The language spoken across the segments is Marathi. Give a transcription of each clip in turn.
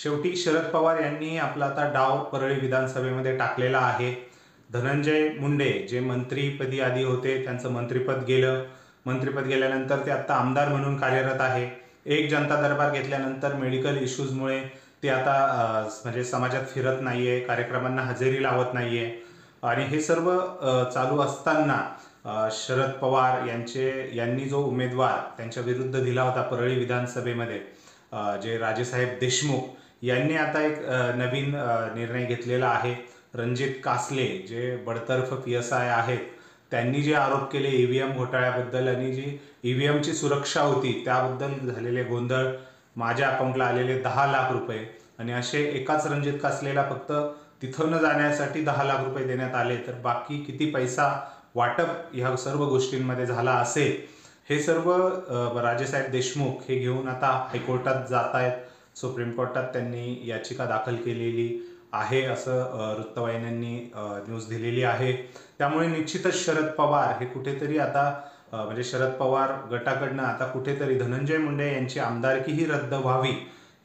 शेवटी शरद पवार यांनी आपला आता डाव परळी विधानसभेमध्ये टाकलेला आहे। धनंजय मुंडे जे मंत्रीपदी आधी होते त्यांचं मंत्रिपद गेलं, मंत्रिपद गेल्यानंतर ते आता आमदार म्हणून कार्यरत आहे। एक जनता दरबार घेतल्यानंतर मेडिकल इश्यूजमुळे ते आता म्हणजे समाजात फिरत नाहीये, कार्यक्रमांना हजेरी लावत नाहीये आणि हे सर्व चालू असताना शरद पवार यांनी जो उमेदवार त्यांच्या विरुद्ध दिला होता परळी विधानसभेमध्ये जे राजेसाहेब देशमुख यांनी आता एक नवीन निर्णय घेतलेला आहे। रणजित कासले जे बडतर्फ PSI आहेत त्यांनी जे आरोप केले ईव्हीएम घोटाळ्याबद्दल आणि जी ईव्हीएमची सुरक्षा होती त्याबद्दल झालेले गोंधळ, माझ्या अकाउंटला आलेले 10 लाख रुपये आणि असे एकाच रणजित कासलेला फक्त तिथं न जाण्यासाठी 10 लाख रुपये देण्यात आले, तर बाकी किती पैसा वाटप ह्या सर्व गोष्टींमध्ये झाला असेल हे सर्व राजेसाहेब देशमुख हे घेऊन आता हायकोर्टात जात आहेत। सुप्रीम कोर्टात त्यांनी याचिका दाखल केलेली आहे असं वृत्तवाहिन्यांनी न्यूज दिलेली आहे। त्यामुळे निश्चितच शरद पवार हे कुठेतरी आता म्हणजे शरद पवार गटाकडनं आता कुठेतरी धनंजय मुंडे यांची आमदारकीही रद्द व्हावी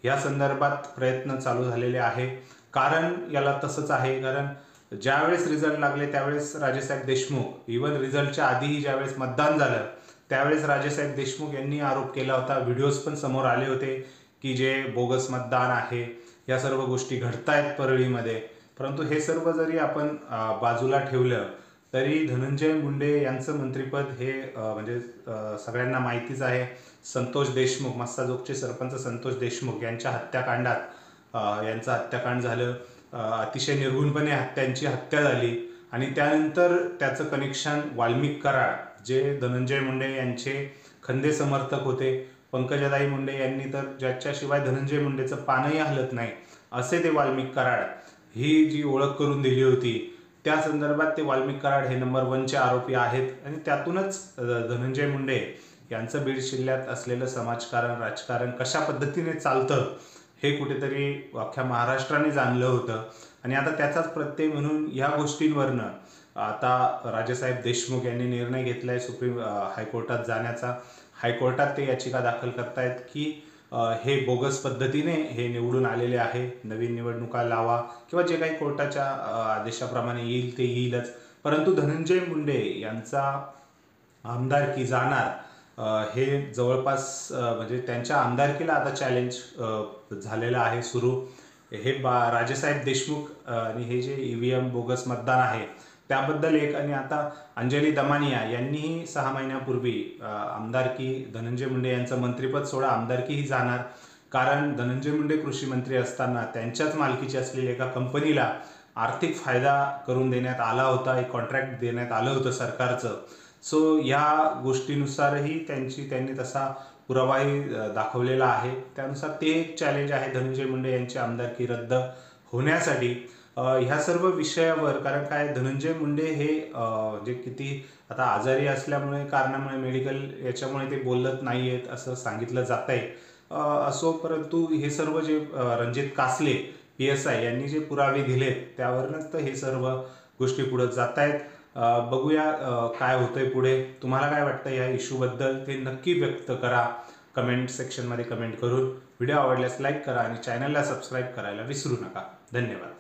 या संदर्भात प्रयत्न चालू झालेले आहे। कारण याला तसंच आहे, कारण ज्यावेळेस रिझल्ट लागले त्यावेळेस राजेसाहेब देशमुख इव्हन रिझल्टच्या आधीही ज्यावेळेस मतदान झालं त्यावेळेस राजेसाहेब देशमुख यांनी आरोप केला होता, व्हिडिओज पण समोर आले होते की जे बोगस मतदान आहे या सर्व गोष्टी घडतायत परळीमध्ये। परंतु हे सर्व जरी आपण बाजूला ठेवलं तरी धनंजय मुंडे यांचं मंत्रिपद हे म्हणजे सगळ्यांना माहितीच आहे। संतोष देशमुख मस्साजोगचे सरपंच संतोष देशमुख यांच्या हत्याकांडात यांचं हत्याकांड झालं, अतिशय निर्गुणपणे त्यांची हत्या झाली आणि त्यानंतर त्याचं कनेक्शन वाल्मिक कराड जे धनंजय मुंडे यांचे खंदे समर्थक होते, पंकजाताई मुंडे यांनी तर ज्याच्याशिवाय धनंजय मुंडेचं पानही हलत नाही असे ते वाल्मिक कराड ही जी ओळख करून दिली होती त्या संदर्भात ते वाल्मिक कराड हे नंबर 1चे आरोपी आहेत आणि त्यातूनच धनंजय मुंडे यांचं बीड जिल्ह्यात असलेलं समाजकारण राजकारण कशा पद्धतीने चालतं हे कुठेतरी अख्ख्या महाराष्ट्राने जाणलं होतं आणि आता त्याचाच प्रत्यय म्हणून या गोष्टींवरनं आता राजेसाहेब देशमुख यांनी निर्णय घेतलाय सुप्रीम हायकोर्टात जाण्याचा। हायकोर्टात ते याचिका दाखल करतायत की हे बोगस पद्धतीने हे निवडून आलेले आहे, नवीन निवडणुका लावा किंवा जे काही कोर्टाच्या आदेशाप्रमाणे येईल ते येईलच, परंतु धनंजय मुंडे यांचा आमदारकी जाणार हे जवळपास म्हणजे त्यांच्या आमदारकीला आता चॅलेंज झालेलं आहे सुरू। हे राजेसाहेब देशमुख आणि हे जे ईव्हीएम बोगस मतदान आहे त्याबद्दल एक, आणि आता अंजली दमानिया यांनीही 6 महिन्यापूर्वी आमदारकी धनंजय मुंडे यांचं मंत्रिपद सोडा आमदारकीही जाणार, कारण धनंजय मुंडे कृषी मंत्री असताना त्यांच्याच मालकीची असलेल्या एका कंपनीला आर्थिक फायदा करून देण्यात आला होता, एक कॉन्ट्रॅक्ट देण्यात आलं होतं सरकारचं। सो या गोष्टीनुसारही त्यांनी तसा पुरावाही दाखवलेला आहे, त्यानुसार ते एक चॅलेंज आहे धनंजय मुंडे यांची आमदारकी रद्द होण्यासाठी। ह्या सर्व विषयावर कारण काय धनंजय मुंडे हे जे किती आता आजारी असल्यामुळे कारणामुळे मेडिकल याच्यामुळे ते बोलत नाहीयेत असं सांगितलं जात आहे असो, परंतु हे सर्व जे रणजित कासले PSI यांनी जे पुरावे दिलेत त्यावरच तर हे सर्व गोष्टी पुढे जात आहेत। बघूया काय होतंय पुढे। तुम्हाला काय वाटतं या इश्यूबद्दल ते नक्की व्यक्त करा कमेंट सेक्शनमध्ये कमेंट करून। व्हिडिओ आवडल्यास लाईक करा आणि चॅनलला सबस्क्राईब करायला विसरू नका। धन्यवाद।